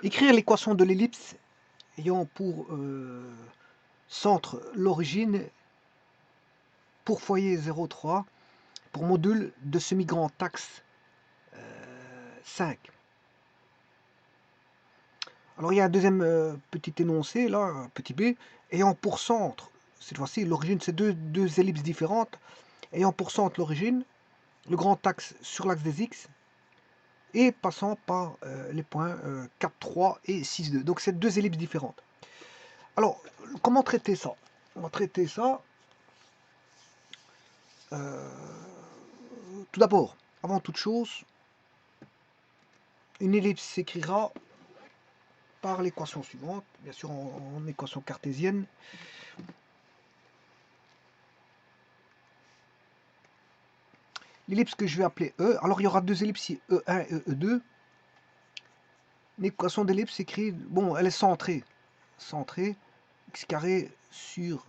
Écrire l'équation de l'ellipse ayant pour centre l'origine, pour foyer 0,3, pour module de semi-grand axe 5. Alors il y a un deuxième petit énoncé, là, petit b, ayant pour centre, cette fois-ci l'origine, c'est deux ellipses différentes, ayant pour centre l'origine, le grand axe sur l'axe des x, et passant par les points 4, 3 et 6, 2. Donc c'est deux ellipses différentes. Alors, comment traiter ça? On va traiter ça tout d'abord, avant toute chose, une ellipse s'écrira par l'équation suivante, bien sûr en équation cartésienne. L'ellipse que je vais appeler E, alors il y aura deux ellipses ici, E1 et E2. L'équation d'ellipse s'écrit, bon, elle est centrée, x carré sur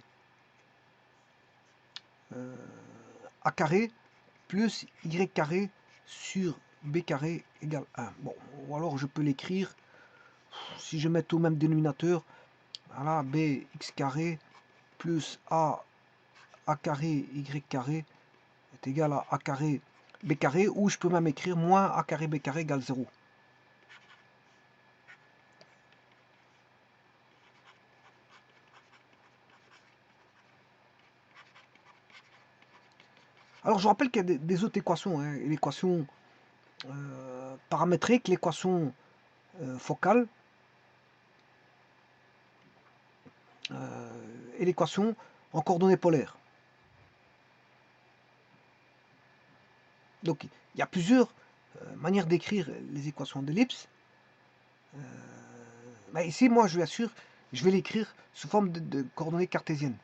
a carré plus y carré sur b carré égale 1. Bon, ou alors je peux l'écrire, si je mets au même dénominateur, voilà, bx carré plus a carré y carré est égal à carré b carré, ou je peux même écrire moins a carré b carré égale 0. Alors je rappelle qu'il y a des autres équations, hein, l'équation paramétrique, l'équation focale et l'équation en coordonnées polaires. Donc il y a plusieurs manières d'écrire les équations d'ellipse. Mais ici, moi, je vous assure, je vais l'écrire sous forme de coordonnées cartésiennes.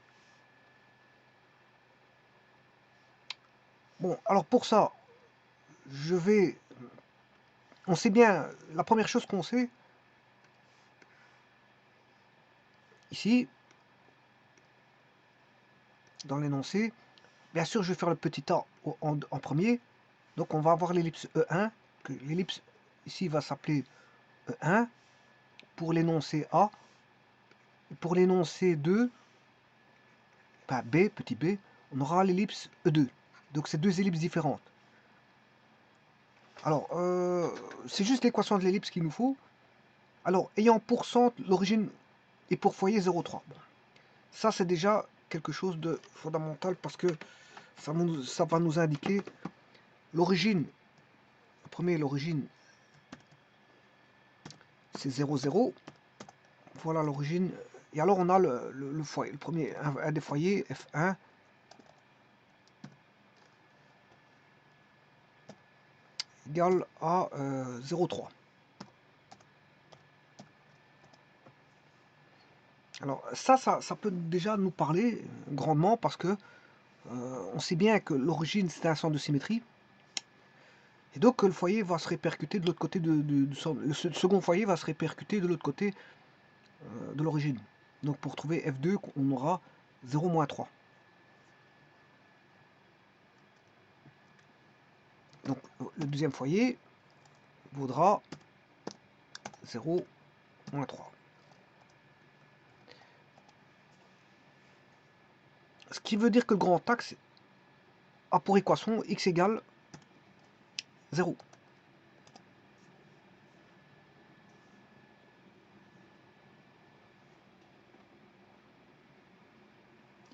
Bon, alors pour ça, je vais... On sait bien, la première chose qu'on sait, ici, dans l'énoncé, bien sûr, je vais faire le petit a en premier. Donc on va avoir l'ellipse E1, que l'ellipse ici va s'appeler E1, pour l'énoncé A. Et pour l'énoncé 2, ben B, petit b, on aura l'ellipse E2. Donc c'est deux ellipses différentes. Alors, c'est juste l'équation de l'ellipse qu'il nous faut. Alors, ayant pour centre l'origine et pour foyer 0,3. Bon. Ça, c'est déjà quelque chose de fondamental parce que ça va nous indiquer l'origine. Le premier, l'origine, c'est 0, 0. Voilà l'origine. Et alors, on a le foyer. Le premier, un des foyers, F1. Égale à 0,3. Alors ça peut déjà nous parler grandement parce que on sait bien que l'origine c'est un centre de symétrie et donc le foyer va se répercuter de l'autre côté le second foyer va se répercuter de l'autre côté de l'origine. Donc pour trouver F2 on aura 0 moins 3. Donc le deuxième foyer vaudra 0 moins 3. Ce qui veut dire que le grand axe a pour équation x égale 0.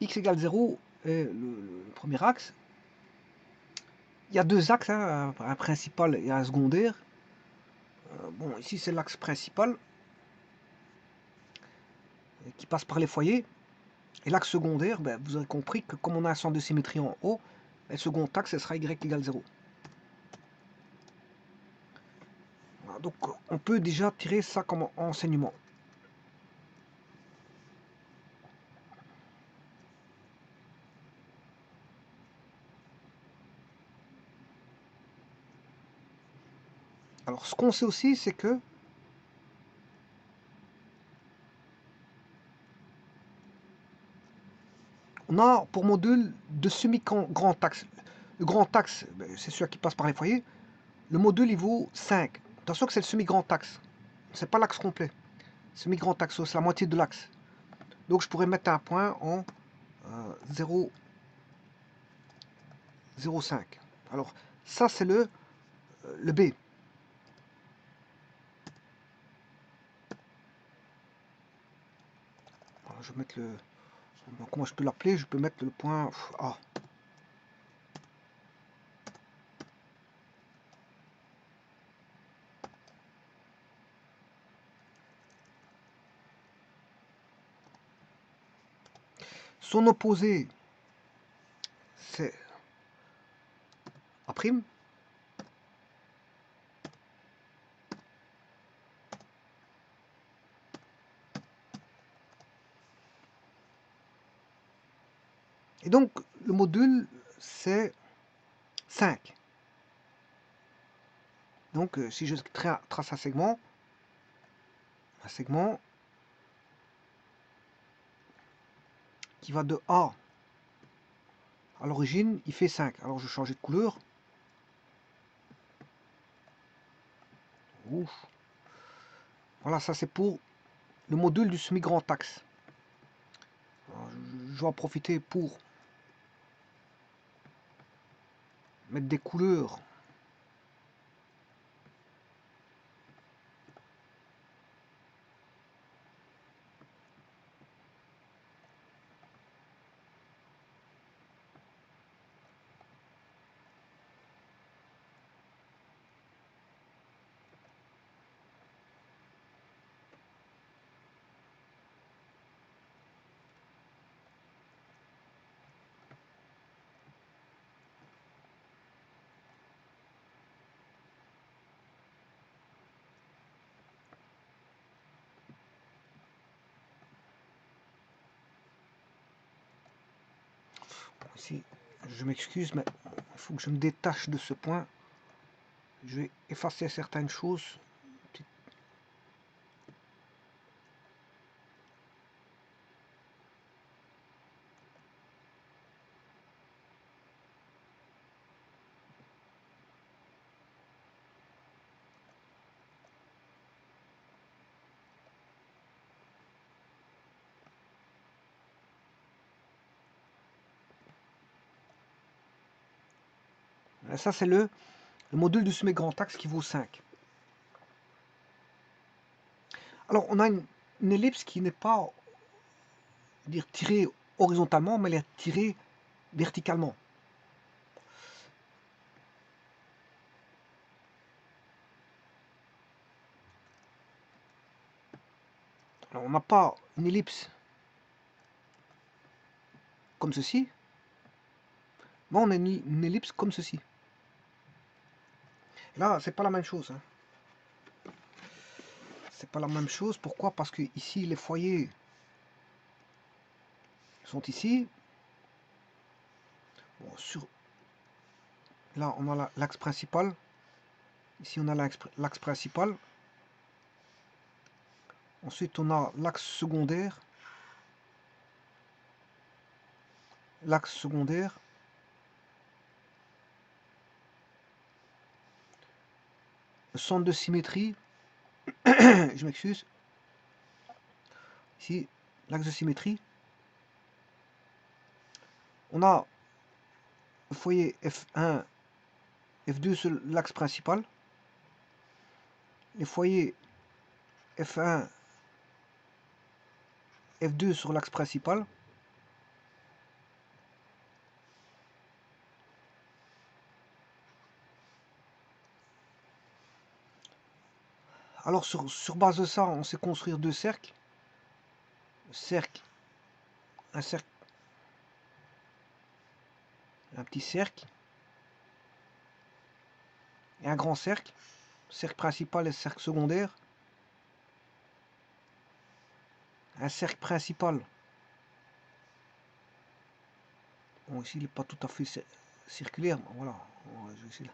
X égale 0 est le premier axe. Il y a deux axes, hein, un principal et un secondaire. Bon, ici c'est l'axe principal qui passe par les foyers. Et l'axe secondaire, ben, vous avez compris que comme on a un centre de symétrie en haut, le second axe, ce sera y égale 0. Voilà, donc on peut déjà tirer ça comme enseignement. Alors ce qu'on sait aussi, c'est que on a pour module de semi-grand axe. Le grand axe, ben, c'est celui qui passe par les foyers. Le module, il vaut 5. Attention que c'est le semi-grand axe. c'est pas l'axe complet. Semi-grand axe, c'est la moitié de l'axe. Donc je pourrais mettre un point en 0,5. Alors ça c'est le B. Alors, je vais mettre le... Comment je peux l'appeler? Je peux mettre le point A. Son opposé, c'est A'. Et donc, le module, c'est 5. Donc, si je trace un segment qui va de A à l'origine, il fait 5. Alors, je vais changer de couleur. Ouf. Voilà, ça c'est pour le module du semi-grand axe. Alors, je vais en profiter pour mettre des couleurs. Ici, je m'excuse, mais il faut que je me détache de ce point. Je vais effacer certaines choses. Et ça, c'est le module du semi-grand axe qui vaut 5. Alors, on a une ellipse qui n'est pas dire tirée horizontalement, mais elle est tirée verticalement. Alors, on n'a pas une ellipse comme ceci, mais on a une ellipse comme ceci. Là, c'est pas la même chose. Hein. C'est pas la même chose. Pourquoi? Parce que ici, les foyers sont ici. Bon, là, on a l'axe principal. Ici, on a l'axe principal. Ensuite, on a l'axe secondaire. L'axe secondaire. Le centre de symétrie. Je m'excuse. Ici, l'axe de symétrie. On a le foyer F1, F2 sur l'axe principal. Les foyers F1, F2 sur l'axe principal. Alors sur base de ça, on sait construire deux cercles. Un cercle, un petit cercle et un grand cercle. Cercle principal et cercle secondaire. Un cercle principal. Bon, ici, il n'est pas tout à fait circulaire. Voilà. Je vais essayer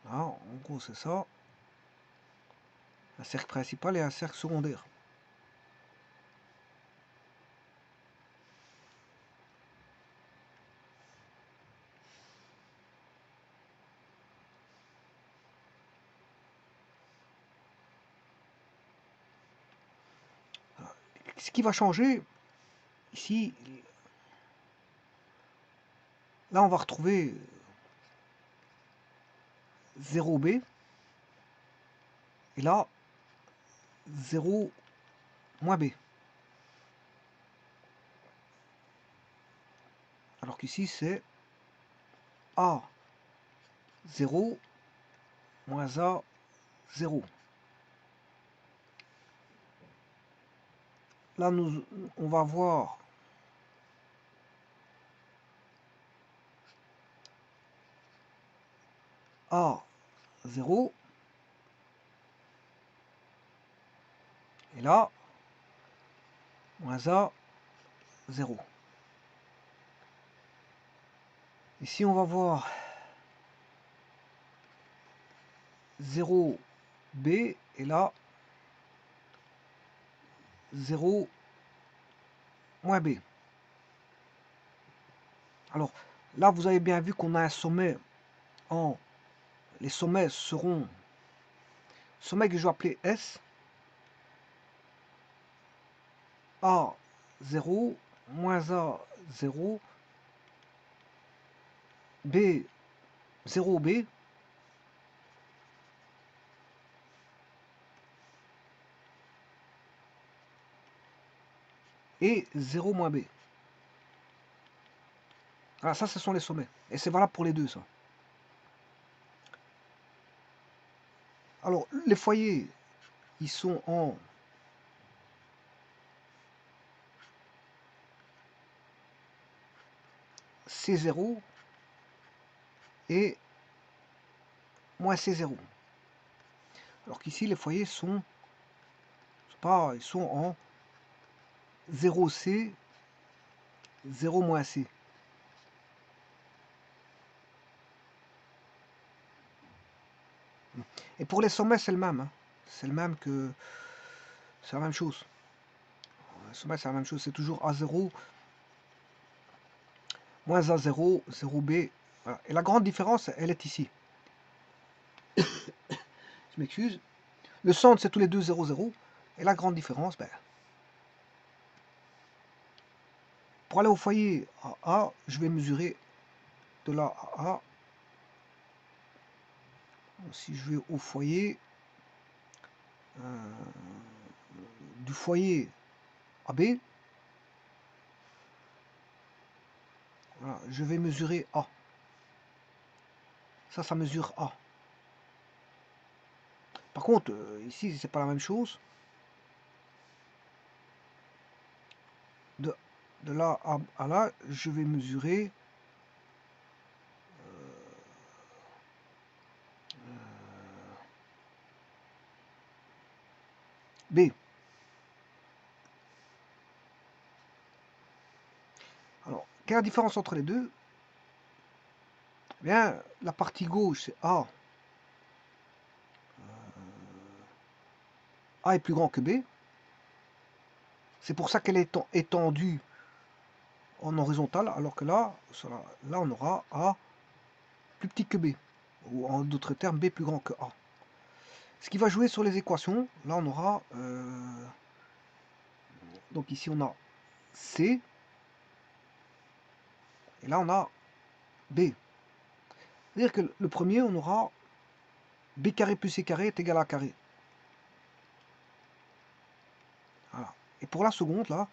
là, en gros, c'est ça. Un cercle principal et un cercle secondaire. ce qui va changer, ici, là on va retrouver 0B, et là, 0 moins B. Alors qu'ici, c'est A0 moins A0. Là, on va voir A0. Et là, moins A0. Ici, on va voir 0B. Et là, 0 moins B. Alors, là, vous avez bien vu qu'on a un sommet en... Les sommets seront... Sommet que je vais appeler S. A0, moins A0, B, 0B, et 0 moins B. Voilà, ça, ce sont les sommets. Et c'est valable pour les deux, ça. Alors, les foyers, ils sont en C0 et moins C0. Alors qu'ici, les foyers sont, ils sont en 0C, 0 moins C. Et pour les sommets, c'est le même. Hein. C'est le même que... C'est la même chose. Les sommets, c'est la même chose. C'est toujours A0, moins A0, 0B. Voilà. Et la grande différence, elle est ici. Je m'excuse. Le centre, c'est tous les deux 0, 0. Et la grande différence, ben, pour aller au foyer à A, je vais mesurer de là à A. Si je vais au foyer, du foyer à B, voilà, je vais mesurer A. Ça mesure A. Par contre, ici, c'est pas la même chose. De là à là, je vais mesurer B. Alors, quelle est la différence entre les deux? Eh bien, la partie gauche, c'est A. A est plus grand que B. C'est pour ça qu'elle est étendue en horizontal, alors que là, on aura A plus petit que B. Ou en d'autres termes, B plus grand que A. Ce qui va jouer sur les équations, là on aura... donc ici on a C. Et là on a B. C'est-à-dire que le premier, on aura B carré plus C carré est égal à A carré. Voilà. Et pour la seconde, là,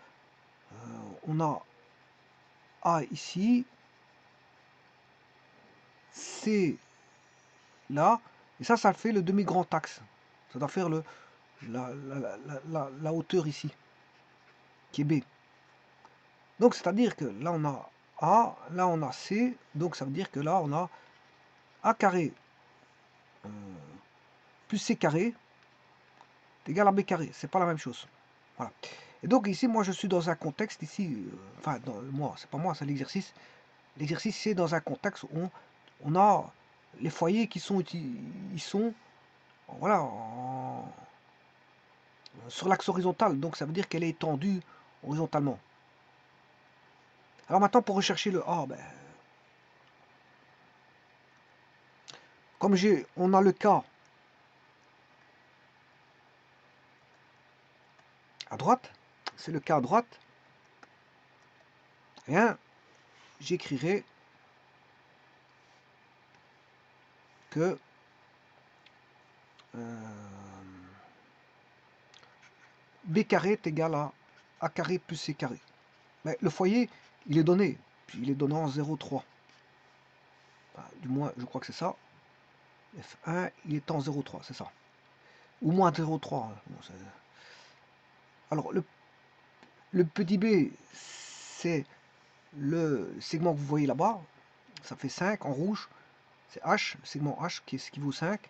on a A ici, C là, et ça fait le demi-grand axe. Ça doit faire la hauteur ici, qui est B. Donc c'est-à-dire que là on a A, là on a C, donc ça veut dire que là on a A carré plus C carré est égal à B carré. C'est pas la même chose. Voilà. Et donc ici, moi je suis dans un contexte ici, enfin moi, c'est pas moi, c'est l'exercice. L'exercice c'est dans un contexte où on a les foyers qui sont, ils sont voilà, sur l'axe horizontal, donc ça veut dire qu'elle est étendue horizontalement. Alors maintenant pour rechercher le A, ben, comme on a le cas à droite, c'est le cas à droite, eh bien, j'écrirai que B carré est égal à A carré plus C carré. Mais le foyer, il est donné. Puis il est donné en 0,3. Enfin, du moins, je crois que c'est ça. F1, il est en 0,3, c'est ça. Ou moins 0,3. Hein. Bon, alors, le petit b, c'est le segment que vous voyez là-bas. Ça fait 5 en rouge. C'est H, segment H qui vaut 5.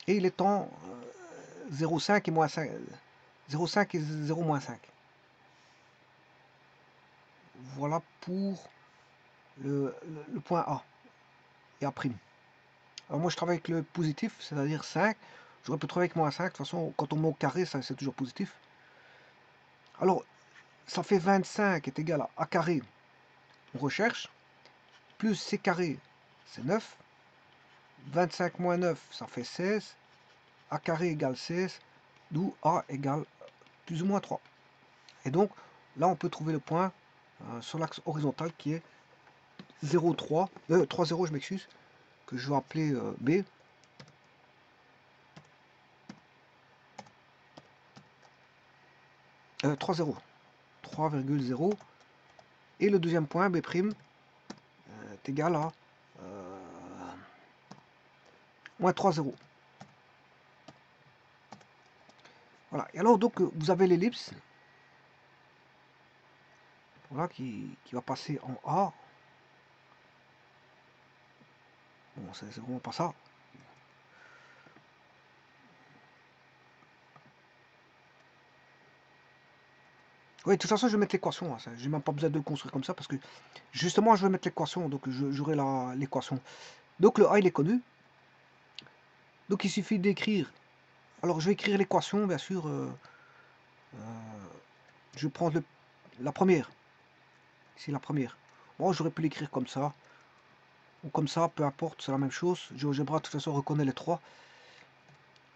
Et il est en 0,5 et moins 5. 0,5 et 0 moins 5. Voilà pour le point A et A'. Alors moi je travaille avec le positif, c'est-à-dire 5. J'aurais pu travailler avec moins 5. De toute façon, quand on met au carré, ça c'est toujours positif. Alors, ça fait 25 est égal à A carré, on recherche, plus C carré, c'est 9. 25 moins 9, ça fait 16. A carré égale 16, d'où A égale plus ou moins 3. Et donc, là on peut trouver le point sur l'axe horizontal qui est 0,3, 3,0 je m'excuse, que je vais appeler B. 3,0. 3,0. Et le deuxième point, B' est égal à moins 3,0. Voilà. Et alors, donc, vous avez l'ellipse voilà, qui va passer en A. Bon, c'est vraiment pas ça. Oui, de toute façon, je vais mettre l'équation. Hein, je n'ai même pas besoin de le construire comme ça parce que justement, je vais mettre l'équation. Donc, j'aurai l'équation. Donc, le A, il est connu. Donc, il suffit d'écrire. Alors, je vais écrire l'équation, bien sûr. Je vais prendre la première. C'est la première. Bon, j'aurais pu l'écrire comme ça. Ou comme ça, peu importe, c'est la même chose. GeoGebra, de toute façon, reconnaît les trois.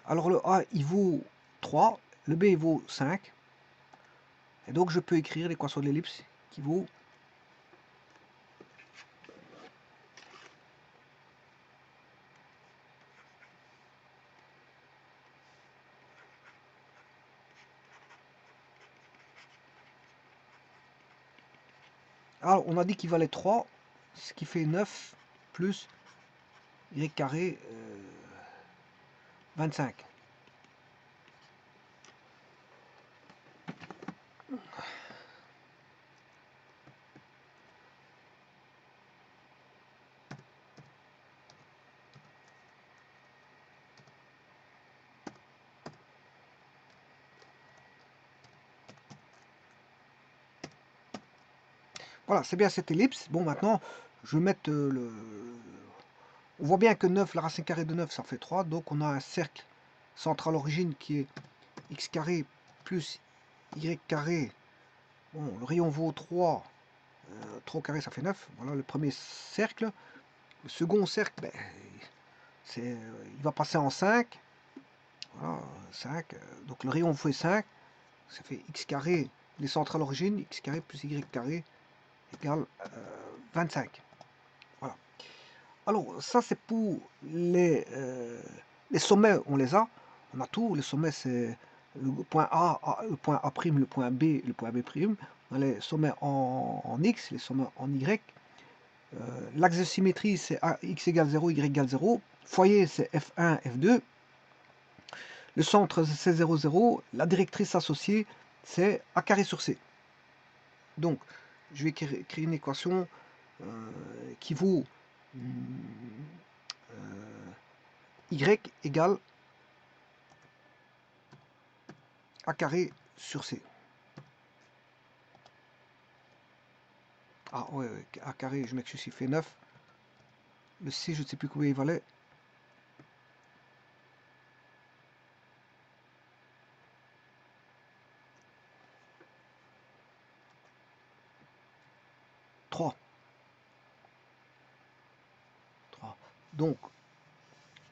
Alors, le A, il vaut 3. Le B, il vaut 5. Et donc, je peux écrire l'équation de l'ellipse qui vaut alors, on a dit qu'il valait 3, ce qui fait 9 plus y carré 25. Voilà, c'est bien cette ellipse. Bon, maintenant, je vais mettre le... On voit bien que 9, la racine carrée de 9, ça fait 3. Donc, on a un cercle central origine qui est x carré plus y carré. Bon, le rayon vaut 3. 3 au carré, ça fait 9. Voilà le premier cercle. Le second cercle, ben, il va passer en 5. Voilà, 5. Donc, le rayon fait 5. Ça fait x carré, les centrales origine, x carré plus y carré égale 25. Voilà. Alors, ça c'est pour les sommets, on les a. On a tout. Les sommets, c'est le point A, le point A', le point B, le point B'. On a les sommets en X, les sommets en Y. L'axe de symétrie, c'est X égale 0, Y égale 0. Foyer, c'est F1, F2. Le centre, c'est 0, 0. La directrice associée, c'est A carré sur C. Donc, je vais créer une équation qui vaut y égale A carré sur C. Ah ouais, A carré, je m'excuse, il fait 9. Le C, je ne sais plus combien il valait. Trois. Donc,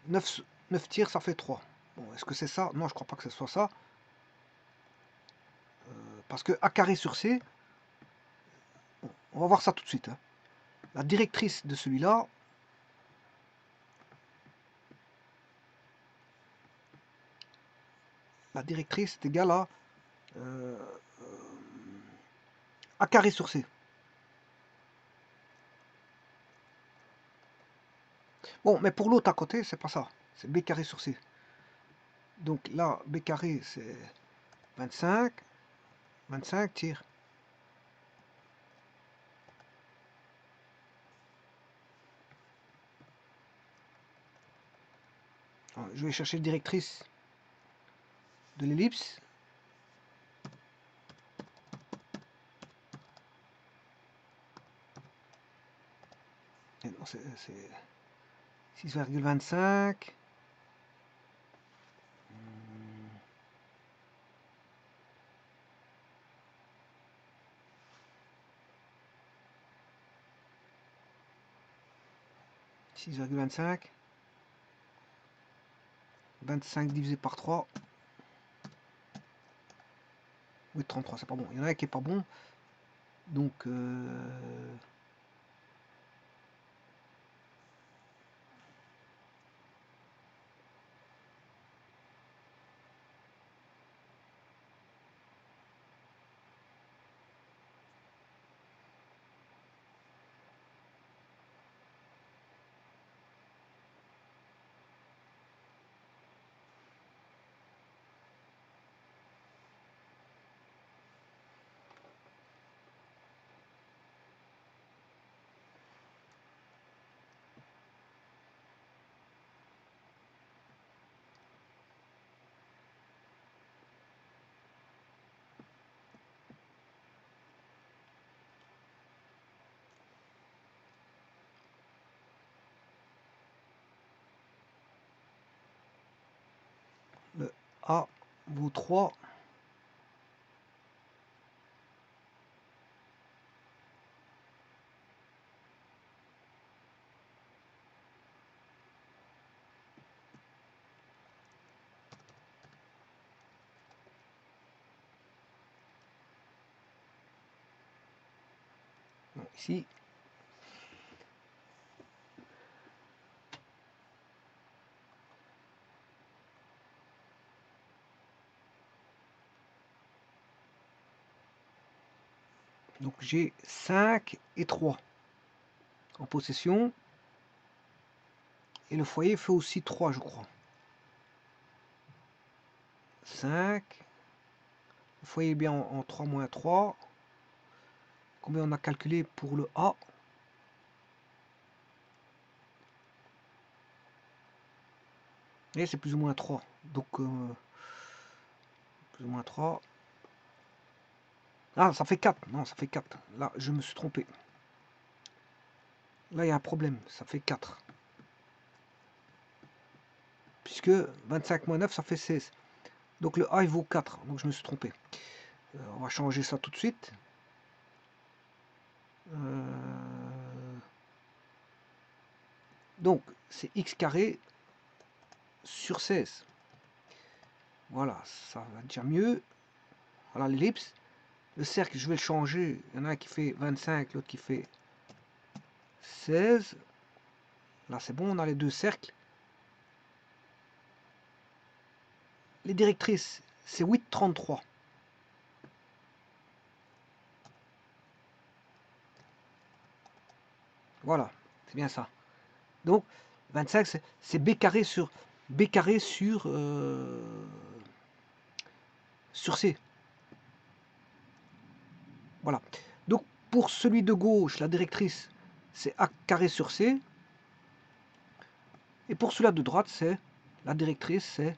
9 tiers, ça fait 3. Bon, est-ce que c'est ça? Non, je crois pas que ce soit ça. Parce que A carré sur C, bon, on va voir ça tout de suite. Hein. La directrice de celui-là, la directrice est égale à A carré sur C. Bon, mais pour l'autre à côté, c'est pas ça. C'est B carré sur C. Donc là, B carré, c'est 25. 25 tire. Je vais chercher la directrice de l'ellipse. C'est 6,25. 6,25. 25 divisé par 3. Oui, 33, c'est pas bon. Il y en a un qui est pas bon. Donc, le A vaut 3. Donc, ici, donc j'ai 5 et 3 en possession. Et le foyer fait aussi 3, je crois. 5. Le foyer est bien en 3 moins 3. Combien on a calculé pour le A? Et c'est plus ou moins 3. Donc, plus ou moins 3. Ah, ça fait 4. Non, ça fait 4. Là, je me suis trompé. Là, il y a un problème. Ça fait 4. Puisque 25 moins 9, ça fait 16. Donc le A, il vaut 4. Donc je me suis trompé. On va changer ça tout de suite. Donc, c'est x carré sur 16. Voilà, ça va déjà mieux. Voilà l'ellipse. Le cercle, je vais le changer. Il y en a un qui fait 25, l'autre qui fait 16. Là, c'est bon, on a les deux cercles. Les directrices, c'est 8,33. Voilà, c'est bien ça. Donc, 25, c'est b carré sur sur c. Voilà. Donc, pour celui de gauche, la directrice, c'est a carré sur c. Et pour celui-là de droite, c'est la directrice, c'est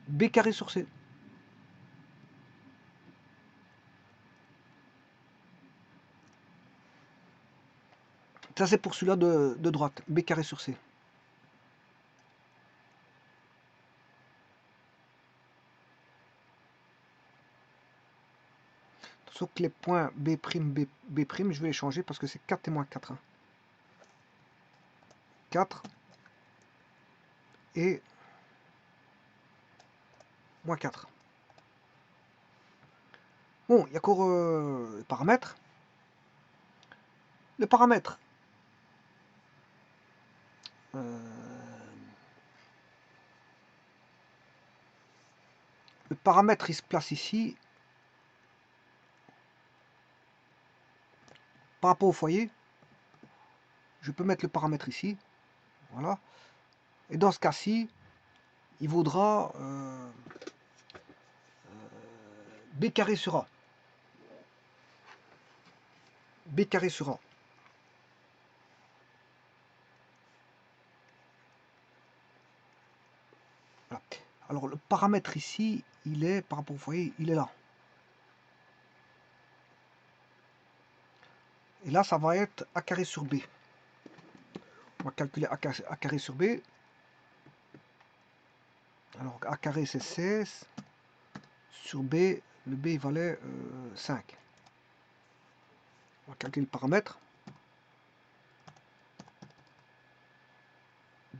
b carré sur c. Ça, c'est pour celui-là de droite, b carré sur c. Sauf que les points B', B', je vais les changer parce que c'est 4 et moins 4. 4 et moins 4. Bon, il y a encore les paramètres. Le paramètre. Le paramètre, il se place ici. Par rapport au foyer, je peux mettre le paramètre ici. Voilà. Et dans ce cas-ci, il vaudra B carré sur A. B carré sur A. Voilà. Alors le paramètre ici, il est, par rapport au foyer, il est là. Et là, ça va être A carré sur B. On va calculer A carré sur B. Alors A carré c'est 16. Sur B, le B il valait 5. On va calculer le paramètre.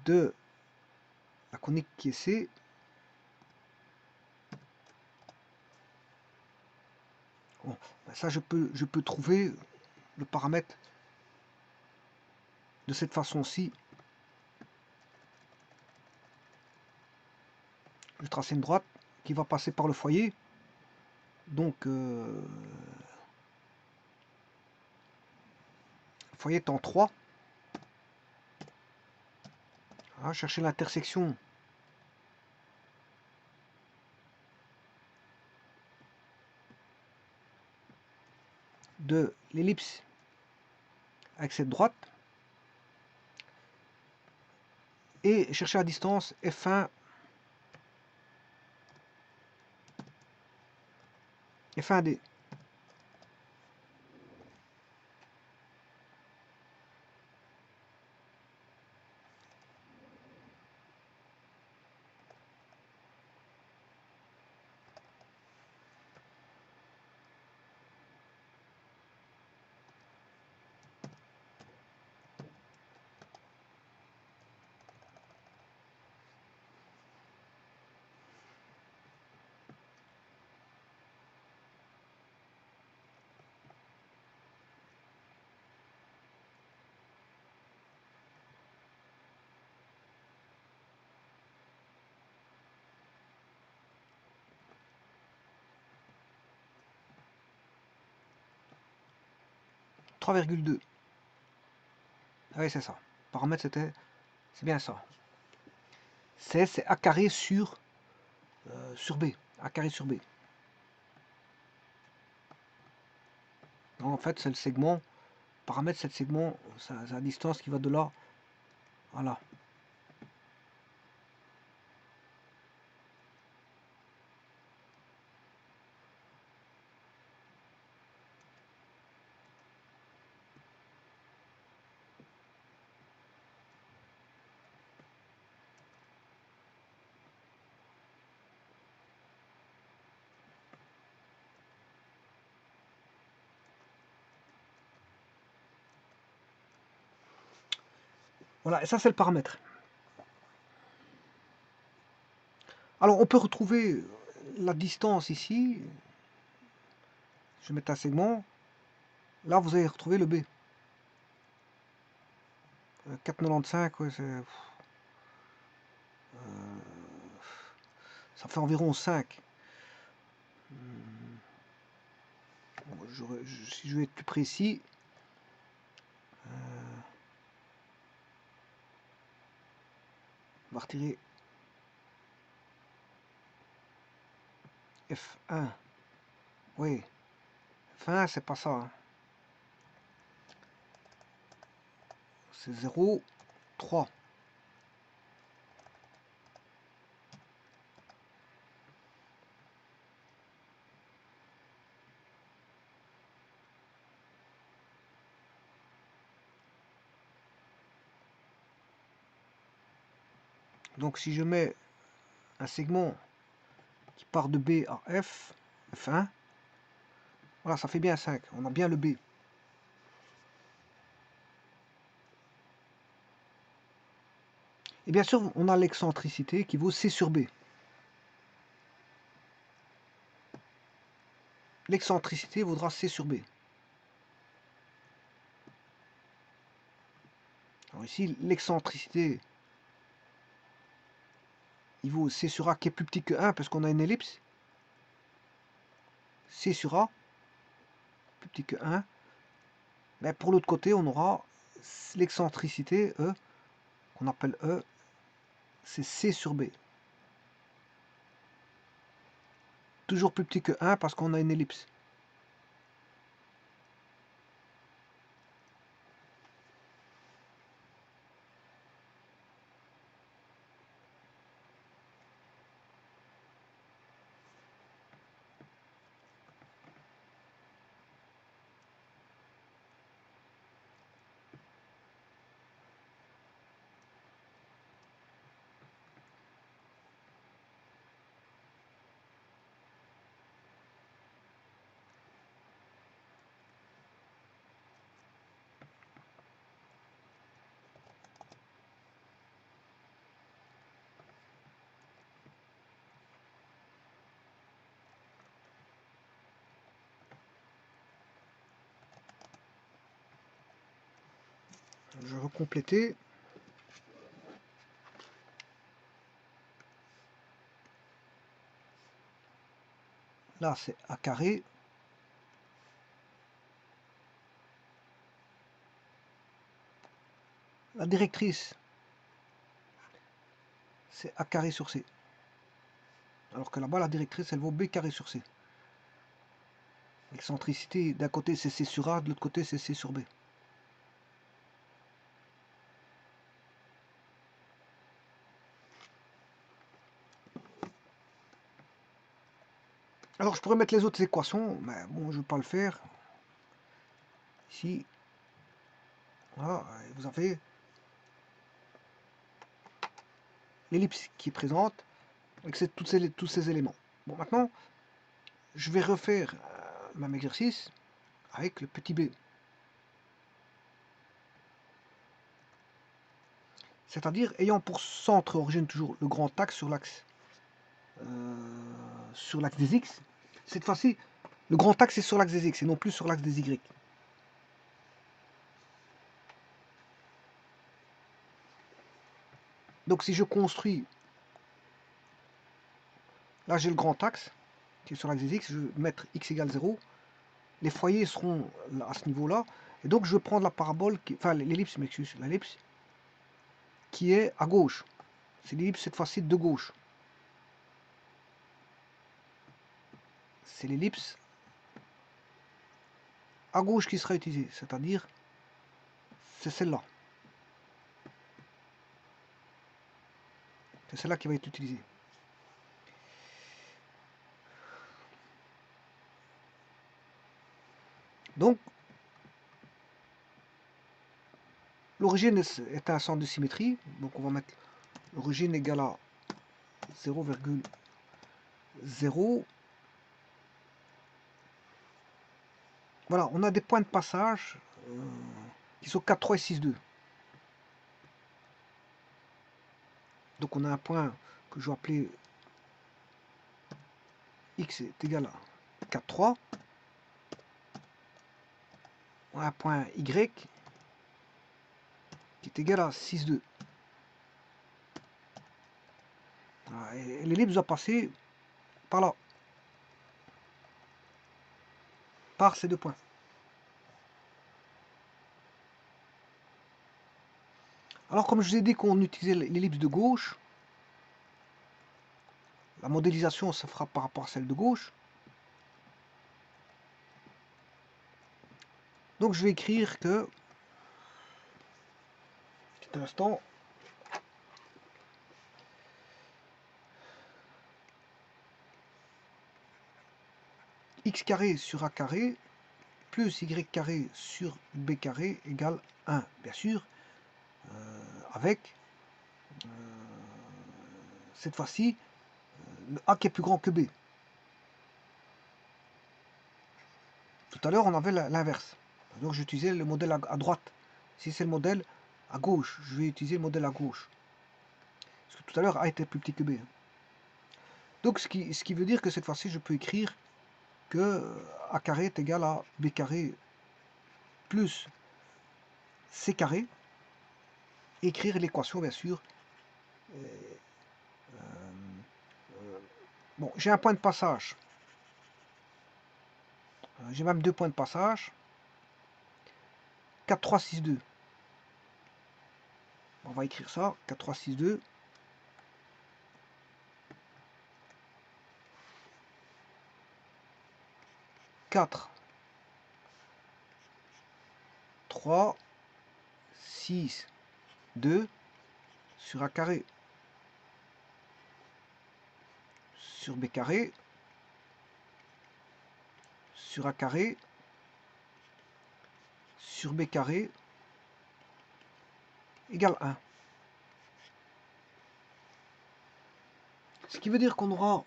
De la conique qui est C. Bon, ben ça je peux trouver le paramètre de cette façon-ci. Je vais tracer une droite qui va passer par le foyer. Donc, le foyer est en 3. Voilà, chercher l'intersection de l'ellipse avec cette droite. Et chercher la distance F1 F1D. « 3,2. » Ah oui, c'est ça. Paramètre, c'est bien ça. C'est A carré sur B. A carré sur B. Donc, en fait, c'est le segment. Paramètre, c'est le segment, c'est la distance qui va de là à là. Voilà, et ça, c'est le paramètre. Alors, on peut retrouver la distance ici. Je vais mettre un segment. Là, vous allez retrouver le B. 4,95, ouais, ça fait environ 5. Si je vais être plus précis, on va retirer F1. Oui, F1, c'est pas ça. Hein. C'est 0,3. Donc si je mets un segment qui part de B à F, F1, voilà, ça fait bien 5. On a bien le B. Et bien sûr, on a l'excentricité qui vaut C sur B. l'excentricité vaudra C sur B. Alors ici, l'excentricité, il vaut C sur A qui est plus petit que 1 parce qu'on a une ellipse. C sur A, plus petit que 1. Mais pour l'autre côté, on aura l'excentricité, E, qu'on appelle E, c'est C sur B. Toujours plus petit que 1 parce qu'on a une ellipse. Je vais recompléter. Là, c'est A carré. La directrice, c'est A carré sur C. Alors que là-bas, la directrice, elle vaut B carré sur C. L'excentricité, d'un côté, c'est C sur A, de l'autre côté, c'est C sur B. Alors, je pourrais mettre les autres équations, mais bon, je ne vais pas le faire. Ici, voilà, vous avez l'ellipse qui est présente, avec tous ces éléments. Bon, maintenant, je vais refaire le même exercice avec le petit b. C'est-à-dire ayant pour centre origine toujours le grand axe sur l'axe des x. Cette fois-ci, le grand axe est sur l'axe des x et non plus sur l'axe des y. Donc si je construis, là j'ai le grand axe qui est sur l'axe des x, je vais mettre x égale 0. Les foyers seront à ce niveau-là. Et donc je vais prendre la parabole, enfin l'ellipse, m'excuse, l'ellipse qui est à gauche. C'est l'ellipse cette fois-ci de gauche. C'est l'ellipse à gauche qui sera utilisée, c'est-à-dire c'est celle-là. C'est celle-là qui va être utilisée. Donc, l'origine est un centre de symétrie, donc on va mettre l'origine égale à 0,0. Voilà, on a des points de passage qui sont 4, 3 et 6, 2. Donc on a un point que je vais appeler x est égal à 4, 3. On a un point y qui est égal à 6, 2. Et l'ellipse va passer par là, par ces deux points. Alors comme je vous ai dit qu'on utilisait l'ellipse de gauche, la modélisation se fera par rapport à celle de gauche. Donc je vais écrire que, petit instant, x carré sur a carré plus y carré sur b carré égale 1, bien sûr, avec cette fois-ci le a qui est plus grand que b. Tout à l'heure on avait l'inverse, donc j'utilisais le modèle à droite. Si c'est le modèle à gauche, je vais utiliser le modèle à gauche, parce que tout à l'heure a était plus petit que b. Donc ce qui veut dire que cette fois-ci je peux écrire que A carré est égal à B carré plus C carré. Écrire l'équation, bien sûr. Bon, j'ai un point de passage. J'ai même deux points de passage. 4, 3, 6, 2. On va écrire ça. 4, 3, 6, 2. 4, 3, 6, 2 sur A carré sur B carré sur A carré sur B carré égale 1. Ce qui veut dire qu'on aura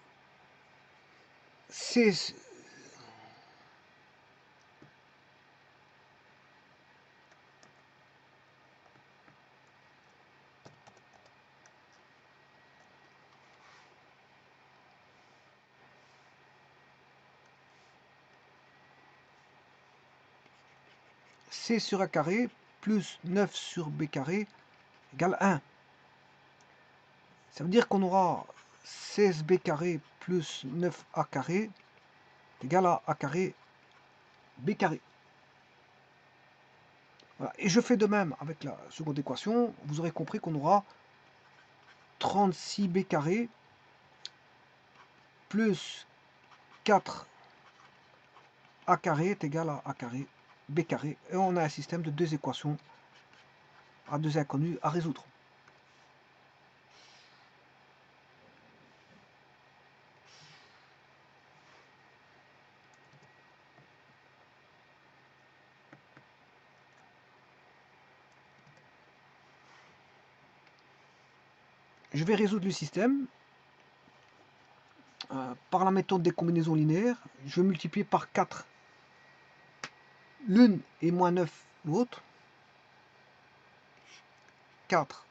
C sur A carré plus 9 sur B carré égale 1. Ça veut dire qu'on aura 16B carré plus 9A carré égale à A carré B carré. Voilà. Et je fais de même avec la seconde équation. Vous aurez compris qu'on aura 36B carré plus 4A carré est égal à A carré B carré. Et on a un système de deux équations à deux inconnues à résoudre. Je vais résoudre le système par la méthode des combinaisons linéaires. Je vais multiplier par 4 l'une et moins 9 l'autre. 4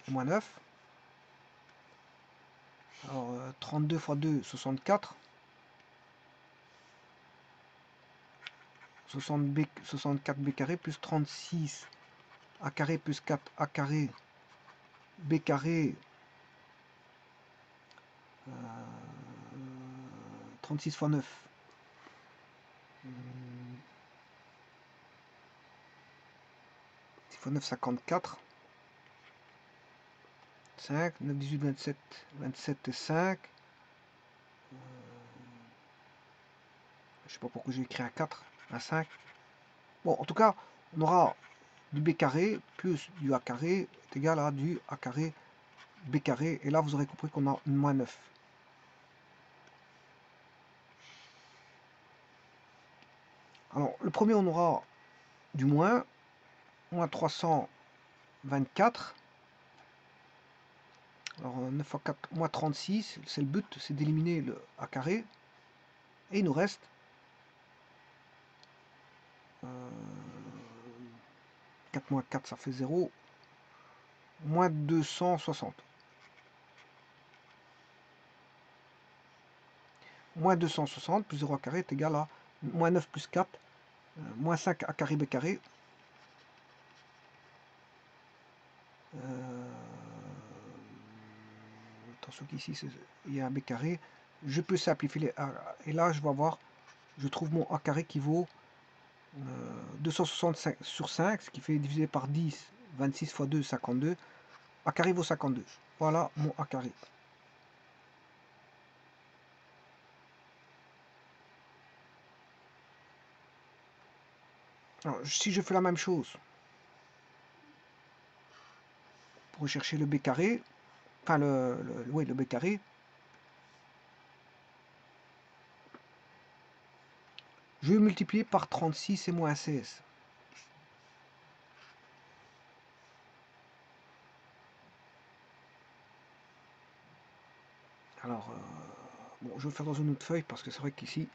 et moins 9. Alors 32 fois 2, 64. 64b carré plus 36 a carré plus 4a carré b carré 36 fois 9 6 fois 9 54 5 9 18 27 27 et 5 je sais pas pourquoi j'ai écrit un 4 un 5. Bon, en tout cas on aura du b carré plus du a carré est égal à du a carré b carré, et là vous aurez compris qu'on a moins 9. Alors le premier on aura du moins 324. Alors 9 fois 4 moins 36, c'est le but, c'est d'éliminer le a carré, et il nous reste 4 moins 4 ça fait 0, moins 260. Moins 260 plus 0 a carré est égal à moins 9 plus 4, moins 5 a carré b carré. Attention qu'ici il y a un b carré. Je peux simplifier les a, et là je vais avoir, je trouve mon a carré qui vaut 265 sur 5, ce qui fait divisé par 10, 26 fois 2, 52. A carré vaut 52. Voilà mon a carré. Alors, si je fais la même chose pour rechercher le b carré, enfin le b carré, je vais multiplier par 36 et moins 16. Alors, bon, je vais le faire dans une autre feuille parce que c'est vrai qu'ici,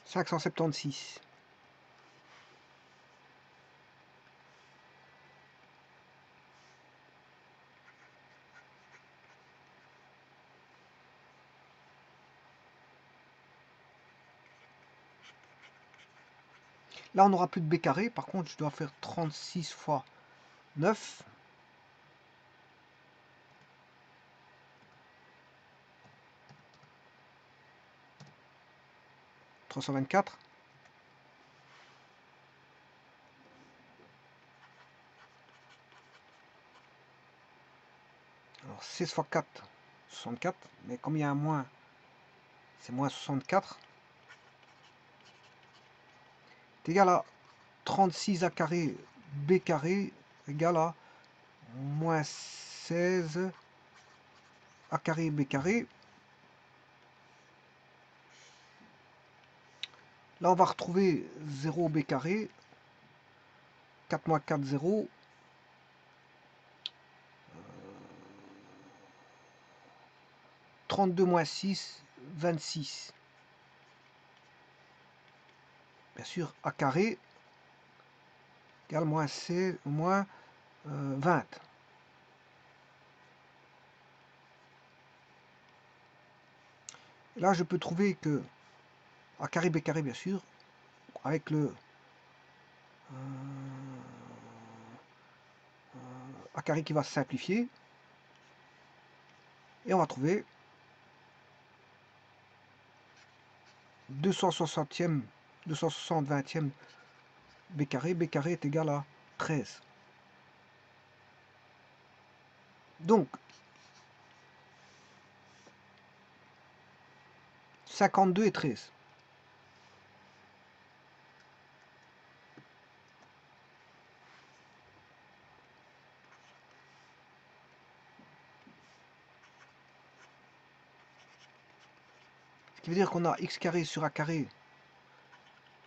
576. Là, on n'aura plus de b carré. Par contre, je dois faire 36 fois 9. 324. Alors 16 fois 4, 64. Mais comme il y a un moins, c'est moins 64. C'est égal à 36 a carré b carré égale à moins 16 a carré b carré. Là, on va retrouver 0 b carré. 4 moins 4, 0. 32 moins 6, 26. Bien sûr, a carré égale moins 16, moins 20. Là, je peux trouver que a carré b carré, bien sûr, avec le a carré qui va se simplifier. Et on va trouver 260e, 260 20e b carré est égal à 13. Donc, 52 et 13. Ce qui veut dire qu'on a x carré sur a carré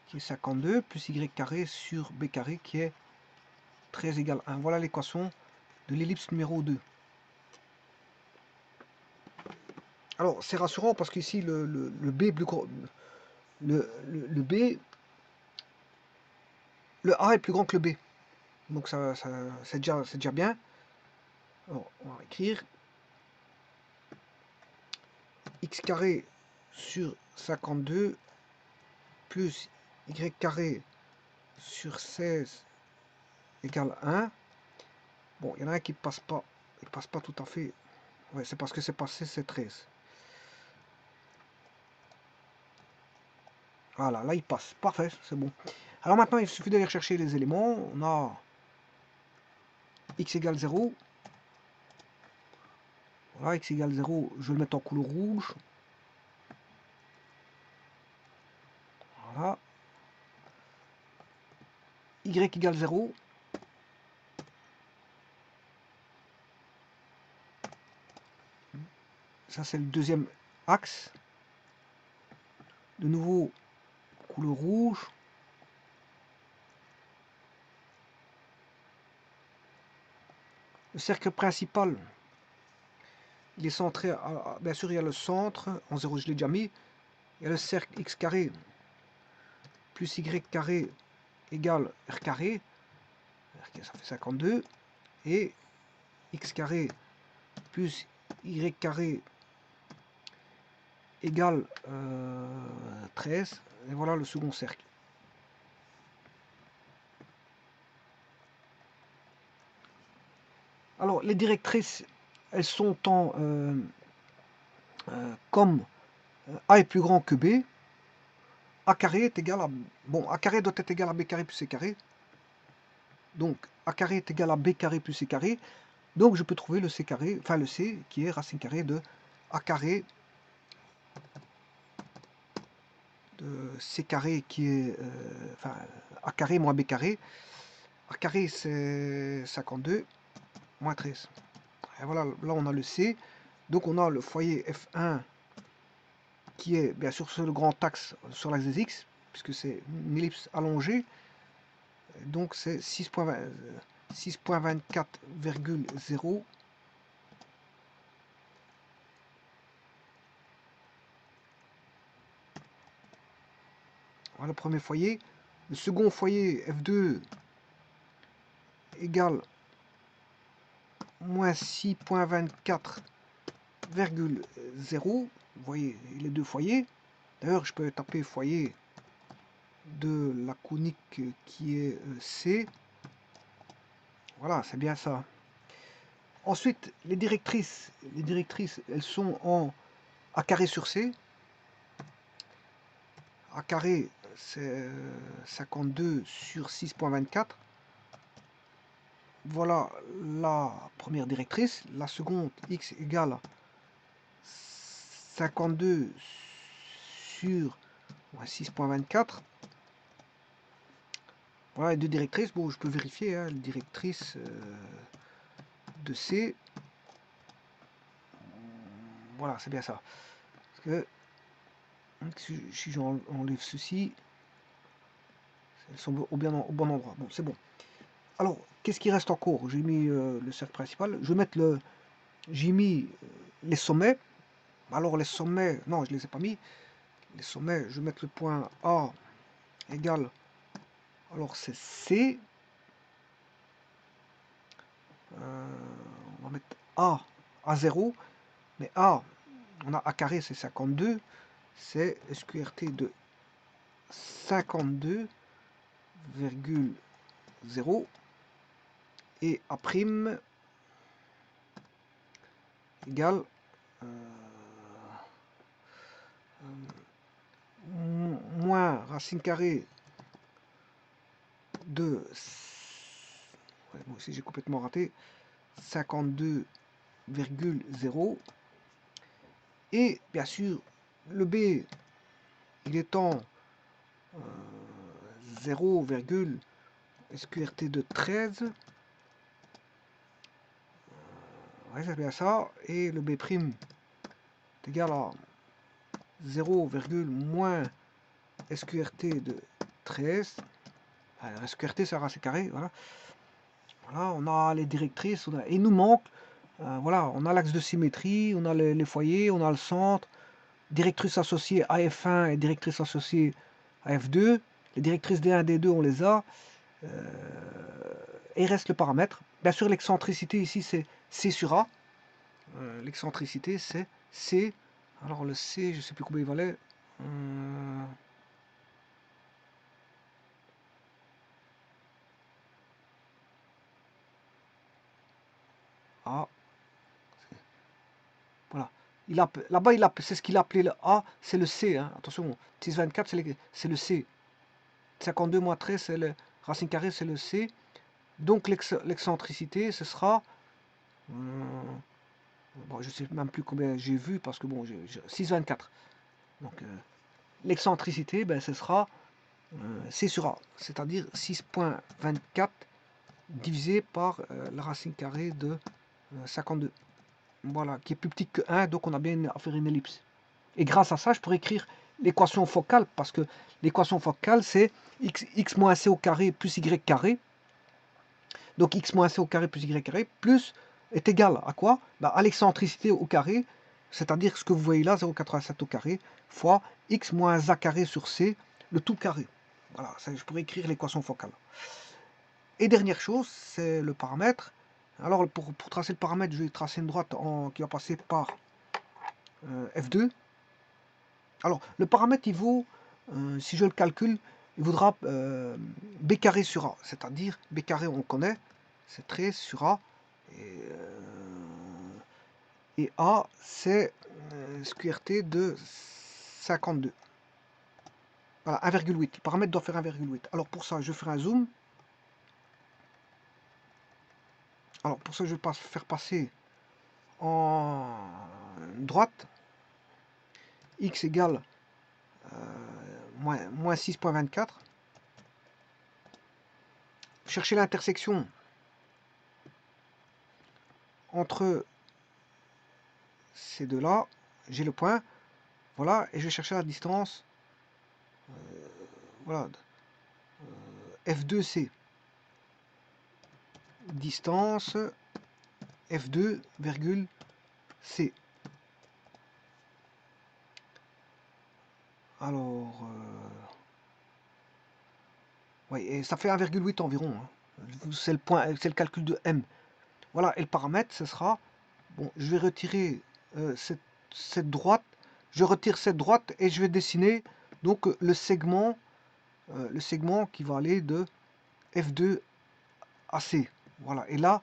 qui est 52, plus y carré sur b carré qui est 13 égale 1. Voilà l'équation de l'ellipse numéro 2. Alors, c'est rassurant parce qu'ici, le B est plus gros. Le B, le A est plus grand que le B. Donc, c'est déjà bien. Alors, on va écrire x carré sur 52 plus y carré sur 16 égale 1. Bon, il y en a un qui passe pas. Il passe pas tout à fait. Ouais, c'est parce que c'est passé, c'est 13. Voilà, là il passe. Parfait, c'est bon. Alors maintenant, il suffit d'aller chercher les éléments. On a x égale 0. Voilà, x égale 0, je vais le mettre en couleur rouge. Voilà. Y égale 0. Ça, c'est le deuxième axe. De nouveau, couleur rouge. Le cercle principal, il est centré, bien sûr, il y a le centre, en 0, je l'ai déjà mis. Il y a le cercle x carré plus y carré égale r carré. Ça fait 52. Et x carré plus y carré égale 13. Et voilà le second cercle. Alors, les directrices, elles sont en comme A est plus grand que B, A carré est égal à... Bon, A carré doit être égal à B carré plus C carré. Donc, A carré est égal à B carré plus C carré. Donc, je peux trouver le C carré, enfin le C qui est racine carrée de A carré de C carré qui est... enfin, A carré moins B carré. A carré, c'est 52 moins 13. Et voilà, là, on a le C. Donc, on a le foyer F1 qui est bien sûr sur le grand axe sur l'axe des X, puisque c'est une ellipse allongée. Donc c'est 6.24,0. le premier foyer. Le second foyer F2 égale moins 6.24,0. Vous voyez les deux foyers. D'ailleurs, je peux taper foyer de la conique qui est C. Voilà, c'est bien ça. Ensuite, les directrices, elles sont en A carré sur C. A carré, c'est 52 sur 6.24. Voilà la première directrice. La seconde, x égale 52 sur 6.24. Voilà les deux directrices. Bon, je peux vérifier, hein, les directrices de C. Voilà, c'est bien ça. Parce que si j'enlève ceci, elles sont au bon endroit. Bon, c'est bon. Alors, qu'est-ce qui reste encore? J'ai mis le cercle principal. Je vais mettre j'ai mis les sommets. Alors, les sommets, non, je ne les ai pas mis. Les sommets, je vais mettre le point A égale. Alors, c'est C. On va mettre A à 0. Mais A, on a A carré, c'est 52. C'est SQRT de 52,0. Et A' égale moins racine carrée de... Ouais, moi aussi j'ai complètement raté. 52,0. Et bien sûr, le B, il est en 0, SQRT de 13. Ouais, c'est bien ça. Et le B' est égal à 0, moins SQRT de 13. Alors, SQRT, c'est racine carrée. Voilà. Voilà, on a les directrices. Et il nous manque, voilà, on a l'axe de symétrie, on a les foyers, on a le centre. Directrice associée à F1 et directrice associée à F2. Les directrices D1 et D2, on les a. Et il reste le paramètre. Bien sûr, l'excentricité ici, c'est C sur A. L'excentricité, c'est C. Alors le C, je ne sais plus combien il valait. A. Voilà. Là-bas, c'est ce qu'il a appelé le A, c'est le C. Hein. Attention, 624, c'est le C. 52 moins 13, c'est le racine carrée, c'est le C. Donc l'excentricité, ce sera... bon, je ne sais même plus combien j'ai vu, parce que bon, 624. Donc l'excentricité, ben, ce sera C sur A, c'est-à-dire 6.24 divisé par la racine carrée de 52. Voilà, qui est plus petit que 1, donc on a bien à faire une ellipse. Et grâce à ça, je pourrais écrire l'équation focale, parce que l'équation focale, c'est x moins c au carré plus y carré. Donc x moins c au carré plus y carré plus est égal à quoi? Ben, à l'excentricité au carré, c'est-à-dire ce que vous voyez là, 0,87 au carré, fois x moins a carré sur c, le tout carré. Voilà, ça, je pourrais écrire l'équation focale. Et dernière chose, c'est le paramètre. Alors pour tracer le paramètre, je vais tracer une droite qui va passer par F2. Alors le paramètre, il vaut, si je le calcule, il vaudra B carré sur A. C'est-à-dire, B carré on connaît, c'est 13 sur A. Et A, c'est SQRT de 52. Voilà, 1,8. Le paramètre doit faire 1,8. Alors pour ça, je ferai un zoom. Alors pour ça, je vais faire passer en droite. X égale moins 6.24. Chercher l'intersection entre ces deux-là. J'ai le point. Voilà. Et je vais chercher la distance. Voilà. F2C. Distance F2, C. Alors, Oui, et ça fait 1,8 environ, hein. C'est le point, c'est le calcul de M. Voilà, et le paramètre, ce sera, bon, je vais retirer cette droite, je retire cette droite et je vais dessiner donc le segment qui va aller de F2 à C. Voilà, et là,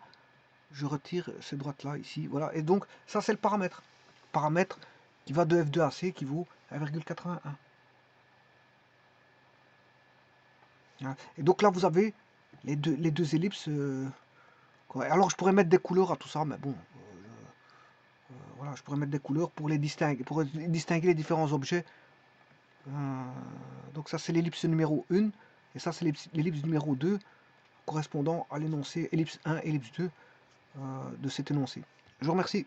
je retire cette droite-là ici, voilà, et donc ça c'est le paramètre. Paramètre qui va de F2 à C qui vaut 1,81. Hein. Et donc là, vous avez les deux ellipses. Alors je pourrais mettre des couleurs à tout ça, mais bon, voilà, je pourrais mettre des couleurs pour distinguer les différents objets. Donc ça c'est l'ellipse numéro 1, et ça c'est l'ellipse numéro 2, correspondant à l'énoncé ellipse 1, ellipse 2 de cet énoncé. Je vous remercie.